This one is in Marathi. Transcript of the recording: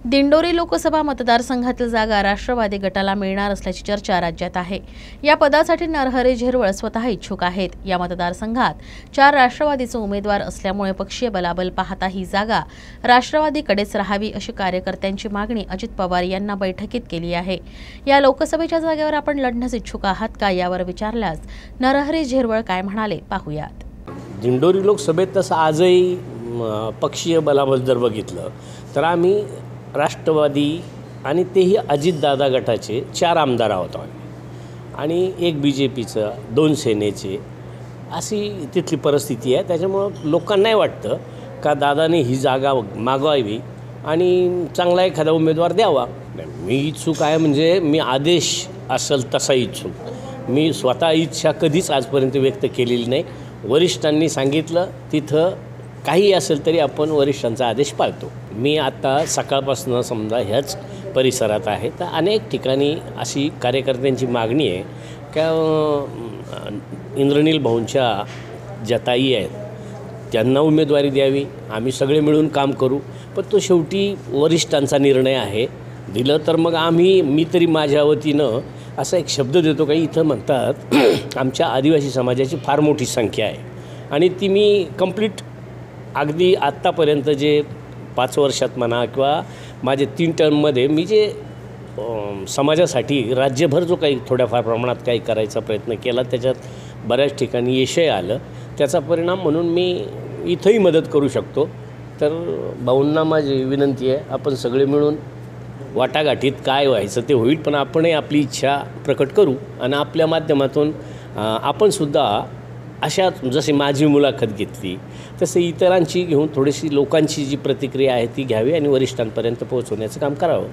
दिंडोरी लोकसभा मतदारसंघातील जागा राष्ट्रवादी गटाला मिळणार असल्याची चर्चा राज्यात आहे। या पदासाठी नरहरी झिरवळ स्वतः इच्छुक आहेत। या मतदारसंघात 4 राष्ट्रवादीचे उमेदवार असल्यामुळे पक्षीय बलाबल पाहता ही जागा राष्ट्रवादीकडेच राहावी अशी कार्यकर्त्यांची मागणी अजित पवार यांना बैठकीत केली आहे। या लोकसभेच्या जागेवर आपण लढण्यास इच्छुक आहात का यावर विचारल्यास नरहरी झिरवळ काय म्हणाले पाहूयात। दिंडोरी लोकसभेत तसं आजही पक्षीय बलाबल जर बघितलं तर आम्ही राष्ट्रवादी आणि तेही अजितदादा गटाचे 4 आमदार आहोत आणि एक BJPचं 2 सेनेचे अशी तिथली परिस्थिती आहे। त्याच्यामुळं लोकांनाही वाटतं का दादाने ही जागा मागवावी आणि चांगला एखादा उमेदवार द्यावा। मी इच्छुक आहे म्हणजे मी आदेश असेल तसा इच्छुक, मी स्वतः इच्छा कधीच आजपर्यंत व्यक्त केलेली नाही। वरिष्ठांनी सांगितलं तिथं काही असेल तरी आपण वरिष्ठांचा आदेश पाळतो। मी आता सकाळपासून समजा ह्याच परिसरात आहे तर अनेक ठिकाणी अशी कार्यकर्त्यांची मागणी आहे का इंद्रनील भाऊंच्या ज्या ताई आहेत त्यांना उमेदवारी द्यावी, आम्ही सगळे मिळून काम करू। पण तो शेवटी वरिष्ठांचा निर्णय आहे। दिलं तर मग मी तरी माझ्या वतीनं असा एक शब्द देतो का इथं म्हणतात आमच्या आदिवासी समाजाची फार मोठी संख्या आहे आणि ती मी कंप्लीट अगदी आत्तापर्यंत जे 5 वर्षात म्हणा किंवा माझे 3 टर्ममध्ये मी जे समाजासाठी राज्यभर जो काही थोड्याफार प्रमाणात काही करायचा प्रयत्न केला त्याच्यात बऱ्याच ठिकाणी यशही आलं। त्याचा परिणाम म्हणून मी इथंही मदत करू शकतो। तर भाऊंना माझी विनंती आहे आपण सगळे मिळून वाटाघाटीत काय व्हायचं ते होईल, पण आपणही आपली इच्छा प्रकट करू आणि आपल्या माध्यमातून आपणसुद्धा अशा जसे माझी मुलाखत घेतली तसे इतरांची घेऊन थोडीशी लोकांची जी प्रतिक्रिया आहे ती घ्यावी आणि वरिष्ठांपर्यंत पोहोचवण्याचं काम करावं।